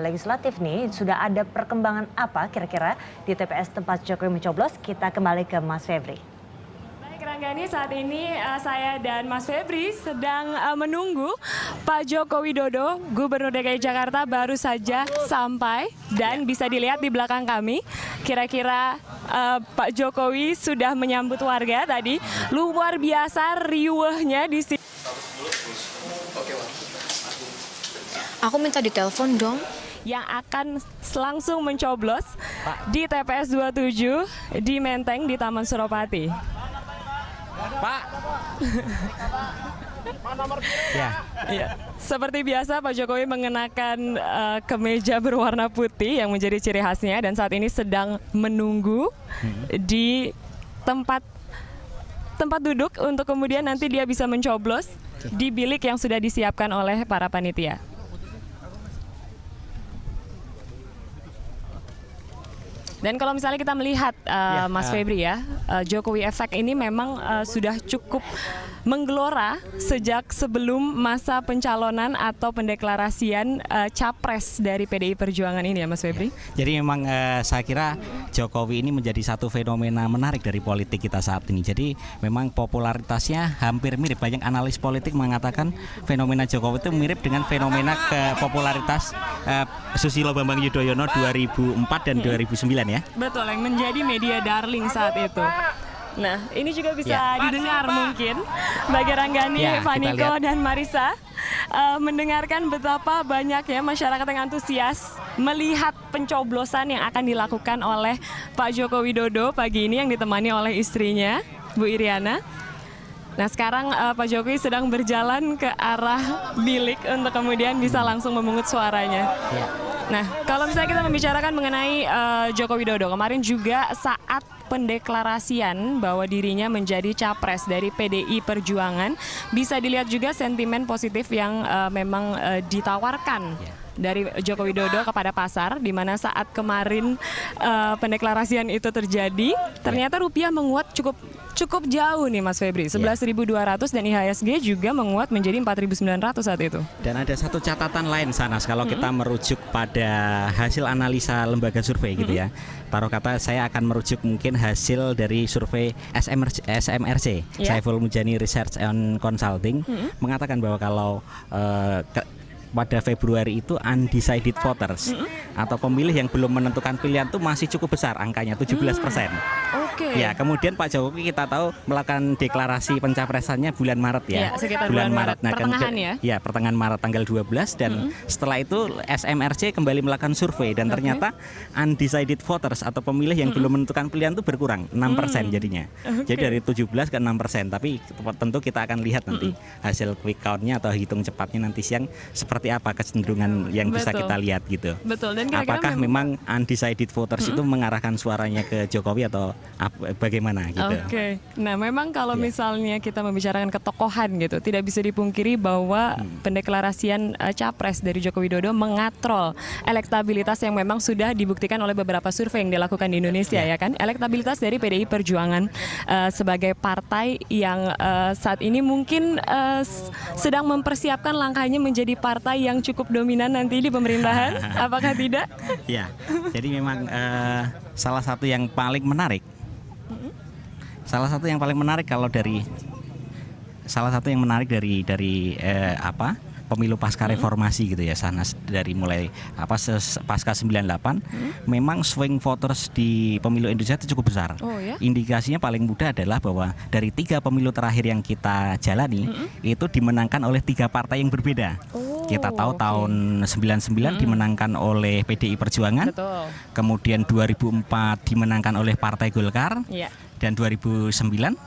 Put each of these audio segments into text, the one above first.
Legislatif nih, sudah ada perkembangan apa kira-kira di TPS tempat Jokowi mencoblos? Kita kembali ke Mas Febri. Baik Ranggani, saat ini saya dan Mas Febri sedang menunggu Pak Joko Widodo, Gubernur DKI Jakarta baru saja sampai dan bisa dilihat di belakang kami. Kira-kira Pak Jokowi sudah menyambut warga tadi. Luar biasa riuhnya di sini. Aku minta ditelepon dong. Yang akan langsung mencoblos di TPS 27 di Menteng di Taman Suropati. Pak. Ya. Seperti biasa Pak Jokowi mengenakan kemeja berwarna putih yang menjadi ciri khasnya dan saat ini sedang menunggu di tempat duduk untuk kemudian nanti dia bisa mencoblos di bilik yang sudah disiapkan oleh para panitia. Dan kalau misalnya kita melihat Mas Febri ya, Jokowi Efek ini memang sudah cukup menggelora sejak sebelum masa pencalonan atau pendeklarasian capres dari PDI Perjuangan ini ya Mas Febri. Jadi memang saya kira Jokowi ini menjadi satu fenomena menarik dari politik kita saat ini. Jadi memang popularitasnya hampir mirip. Banyak analis politik mengatakan fenomena Jokowi itu mirip dengan fenomena popularitas Susilo Bambang Yudhoyono 2004 dan 2009 ya. Betul, yang menjadi media darling saat itu. Nah, ini juga bisa didengar mungkin bagi Ranggani, Vaniko, dan Marisa mendengarkan betapa banyaknya masyarakat yang antusias melihat pencoblosan yang akan dilakukan oleh Pak Joko Widodo pagi ini yang ditemani oleh istrinya, Bu Iriana. Nah, sekarang Pak Jokowi sedang berjalan ke arah bilik untuk kemudian bisa langsung memungut suaranya. Nah, kalau misalnya kita membicarakan mengenai Joko Widodo, kemarin juga saat pendeklarasian bahwa dirinya menjadi capres dari PDI Perjuangan, bisa dilihat juga sentimen positif yang memang ditawarkan dari Joko Widodo kepada pasar, di mana saat kemarin pendeklarasian itu terjadi, ternyata rupiah menguat cukup jauh nih Mas Febri, 11.200 dan IHSG juga menguat menjadi 4.900 saat itu. Dan ada satu catatan lain Sanas, kalau kita merujuk pada hasil analisa lembaga survei gitu ya. Taruh kata saya akan merujuk mungkin hasil dari survei SMRC, Saiful Mujani Research and Consulting, mengatakan bahwa kalau pada Februari itu undecided voters atau pemilih yang belum menentukan pilihan itu masih cukup besar angkanya 17%. Ya, kemudian Pak Jokowi kita tahu melakukan deklarasi pencapresannya bulan Maret ya. Sekitar bulan Maret. Nah, pertengahan ya. Pertengahan Maret tanggal 12 dan setelah itu SMRC kembali melakukan survei dan ternyata undecided voters atau pemilih yang belum menentukan pilihan itu berkurang 6% jadinya. Jadi dari 17 ke 6%, tapi tentu kita akan lihat nanti hasil quick count-nya atau hitung cepatnya nanti siang seperti apa kecenderungan yang bisa kita lihat gitu. Betul. Dan apakah memang undecided voters itu mengarahkan suaranya ke Jokowi atau bagaimana gitu. Nah memang kalau misalnya kita membicarakan ketokohan gitu, tidak bisa dipungkiri bahwa pendeklarasian capres dari Joko Widodo mengatrol elektabilitas yang memang sudah dibuktikan oleh beberapa survei yang dilakukan di Indonesia ya kan. Elektabilitas dari PDI Perjuangan sebagai partai yang saat ini mungkin sedang mempersiapkan langkahnya menjadi partai yang cukup dominan nanti di pemerintahan, apakah tidak? Ya, jadi memang salah satu yang paling menarik. Salah satu yang paling menarik dari pemilu pasca reformasi gitu ya Sanas, dari mulai pasca 98 memang swing voters di pemilu Indonesia itu cukup besar. Indikasinya paling mudah adalah bahwa dari 3 pemilu terakhir yang kita jalani itu dimenangkan oleh 3 partai yang berbeda. Kita tahu tahun 99 dimenangkan oleh PDI Perjuangan, kemudian 2004 dimenangkan oleh Partai Golkar, dan 2009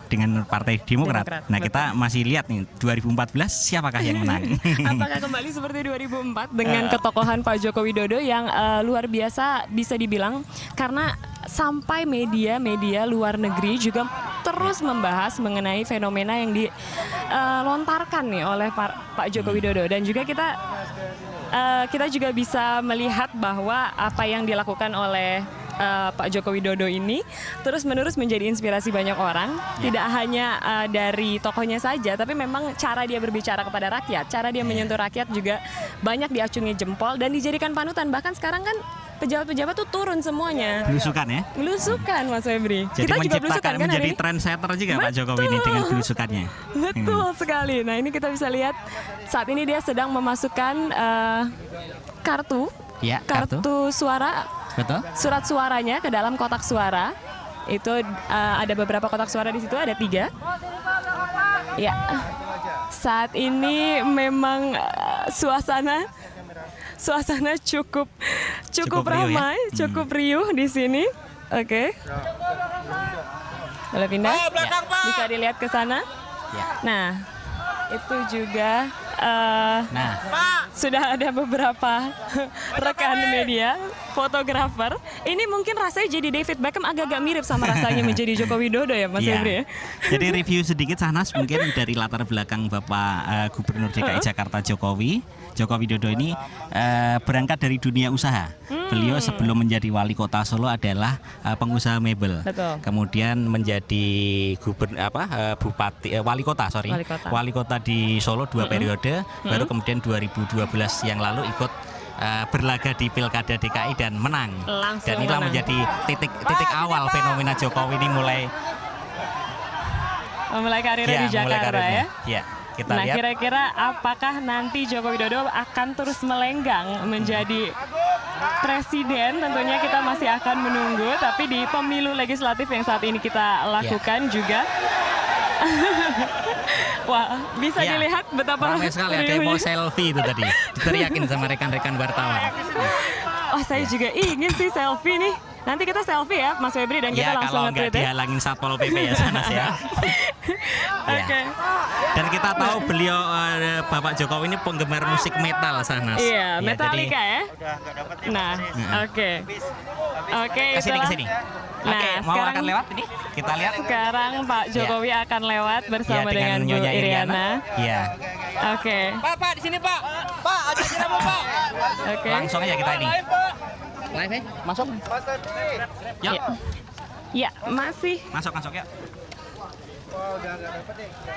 dengan Partai Demokrat. Nah, kita masih lihat nih 2014 siapakah yang menang. Apakah kembali seperti 2004 dengan ketokohan Pak Joko Widodo yang luar biasa bisa dibilang, karena sampai media-media luar negeri juga terus membahas mengenai fenomena yang dilontarkan nih oleh Pak Joko Widodo, dan juga kita juga bisa melihat bahwa apa yang dilakukan oleh Pak Joko Widodo ini terus-menerus menjadi inspirasi banyak orang, tidak hanya dari tokohnya saja, tapi memang cara dia berbicara kepada rakyat, cara dia menyentuh rakyat juga banyak diacungi jempol dan dijadikan panutan. Bahkan sekarang kan pejabat-pejabat tuh turun semuanya. Belusukan ya? Belusukan, Mas Febri. Jadi Kita juga belusukan kan menjadi hari ini? trendsetter juga Pak Jokowi ini dengan belusukannya. Betul sekali. Nah ini kita bisa lihat saat ini dia sedang memasukkan kartu suara, Betul? surat suaranya ke dalam kotak suara. Itu ada beberapa kotak suara di situ, ada 3. Ya, saat ini memang suasana cukup ramai, cukup riuh di sini. Oke. Boleh pindah? Ya, bisa dilihat ke sana. Ya. Nah, itu juga sudah ada beberapa rekan media, fotografer. Ini mungkin rasanya jadi David Beckham agak-agak mirip sama rasanya menjadi Joko Widodo ya, Mas Febri. Jadi review sedikit Sahnas mungkin dari latar belakang Bapak Gubernur DKI Jakarta Joko Widodo ini berangkat dari dunia usaha. Beliau sebelum menjadi wali kota Solo adalah pengusaha mebel. Betul. Kemudian menjadi wali kota di Solo 2 periode, baru kemudian 2012 yang lalu ikut berlaga di Pilkada DKI dan menang. Dan inilah menjadi titik awal fenomena Jokowi ini mulai karirnya di Jakarta ya. Ya. Kita Nah, lihat. kira-kira apakah nanti Joko Widodo akan terus melenggang menjadi presiden? Tentunya kita masih akan menunggu, tapi di pemilu legislatif yang saat ini kita lakukan juga. Wah, bisa dilihat betapa ramai sekali, ada yang mau selfie itu tadi. Diteriakin sama rekan-rekan wartawan. Oh, saya juga ingin sih selfie nih. Nanti kita selfie ya, Mas Febri, dan kita langsung kalau nggak nge-tweet ya. dihalangin Satpol PP ya Sanas ya. Oke. Dan kita tahu beliau Bapak Jokowi ini penggemar musik metal Sanas. Iya, Ya, Metallica ya. Nah, oke. Oke, Kesini. Nah, Oke, mau sekarang akan lewat ini? Kita lihat. Sekarang Pak Jokowi akan lewat bersama dengan Bu Nyonya Iriana. Iya. Oke. Pak, di sini Pak. Pak, ada jerama Pak. Oke. Langsung aja kita ini. Live ya? Masuk. Yuk. Ya, masih. Masuk ya.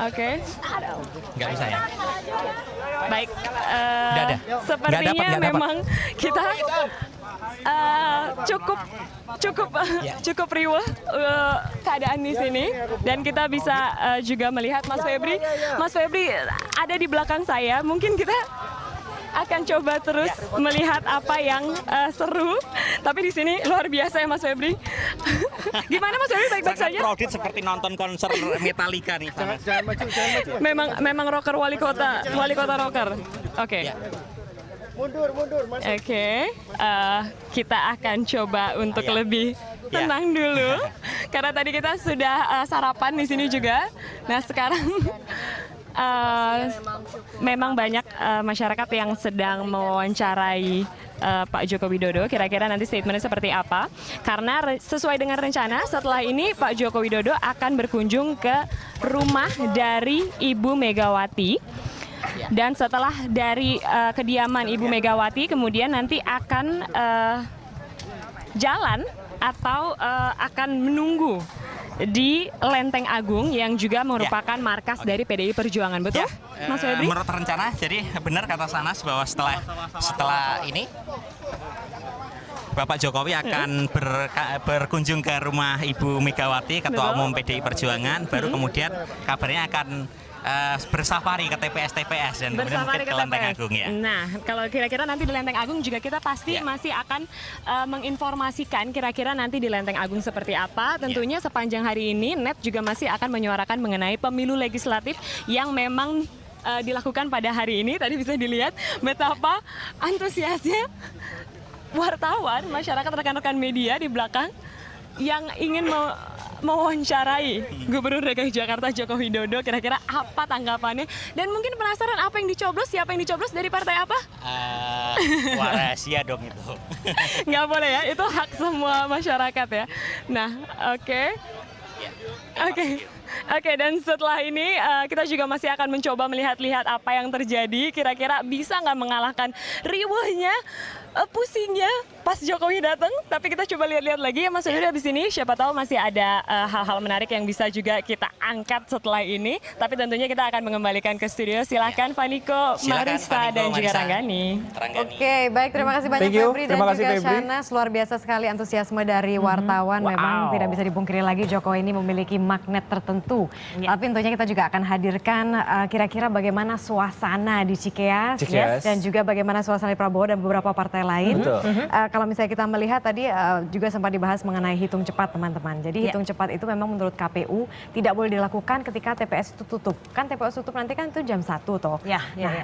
Oke. Nggak bisa ya? Baik. Nggak ada. Sepertinya Nggak dapat. memang kita cukup riuh keadaan di sini, dan kita bisa juga melihat Mas Febri ada di belakang saya. Mungkin kita akan coba terus melihat apa yang seru, tapi di sini luar biasa ya Mas Febri. Gimana Mas Febri, baik-baik saja? Crowded seperti nonton konser Metallica nih. Jangan maju. Memang rocker wali kota rocker. Oke. Ya. Mundur. Oke, kita akan coba untuk lebih tenang dulu, karena tadi kita sudah sarapan di sini juga. Nah sekarang memang banyak masyarakat yang sedang mewawancarai Pak Joko Widodo. Kira-kira nanti statementnya seperti apa? Karena sesuai dengan rencana, setelah ini Pak Joko Widodo akan berkunjung ke rumah dari Ibu Megawati. Dan setelah dari kediaman Ibu Megawati, kemudian nanti akan jalan atau akan menunggu di Lenteng Agung yang juga merupakan markas dari PDI Perjuangan. Betul, Mas Febri? Menurut rencana, jadi benar kata Sanas bahwa setelah ini Bapak Jokowi akan berkunjung ke rumah Ibu Megawati, Ketua Umum PDI Perjuangan, baru kemudian kabarnya akan bersafari ke TPS dan kemudian mungkin ke Lenteng Agung ya. Nah, kalau kira-kira nanti di Lenteng Agung juga kita pasti masih akan menginformasikan kira-kira nanti di Lenteng Agung seperti apa. Tentunya sepanjang hari ini NET juga masih akan menyuarakan mengenai pemilu legislatif yang memang dilakukan pada hari ini. Tadi bisa dilihat betapa antusiasnya wartawan, masyarakat, rekan-rekan media di belakang yang ingin mewawancarai Gubernur DKI Jakarta Joko Widodo. Kira-kira apa tanggapannya? Dan mungkin penasaran apa yang dicoblos, siapa yang dicoblos, dari partai apa? Rahasia dong itu. Nggak boleh ya, itu hak semua masyarakat ya. Nah, oke, dan setelah ini kita juga masih akan mencoba melihat-lihat apa yang terjadi. Kira-kira bisa nggak mengalahkan riuhnya, pusingnya pas Jokowi datang, tapi kita coba lihat-lihat lagi ya Mas Yudi habis ini, siapa tahu masih ada hal-hal menarik yang bisa juga kita angkat setelah ini. Tapi tentunya kita akan mengembalikan ke studio. Silakan Faniko, Marisa, dan juga Ranggani. Oke, baik, terima kasih banyak Febri dan juga Shanas. Luar biasa sekali antusiasme dari wartawan. Memang tidak bisa dipungkiri lagi Jokowi ini memiliki magnet tertentu. Tapi tentunya kita juga akan hadirkan kira-kira bagaimana suasana di Cikeas. Dan juga bagaimana suasana di Prabowo dan beberapa partai lain. Kalau misalnya kita melihat tadi juga sempat dibahas mengenai hitung cepat teman-teman. Jadi hitung cepat itu memang menurut KPU tidak boleh dilakukan ketika TPS itu tutup. Kan TPS tutup nanti kan itu jam 1 toh.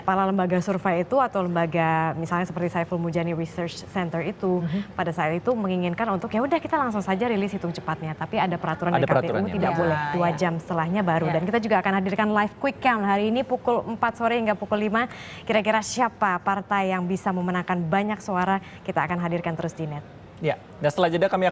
Para lembaga survei itu atau lembaga misalnya seperti Saiful Mujani Research Center itu pada saat itu menginginkan untuk ya udah kita langsung saja rilis hitung cepatnya. Tapi ada peraturan dari KPU tidak boleh 2 jam setelahnya baru. Dan kita juga akan hadirkan live quick count hari ini pukul 4 sore hingga pukul 5. Kira-kira siapa partai yang bisa memenangkan banyak suara, kita akan hadirkan terus di net. Ya, dan setelah jeda kami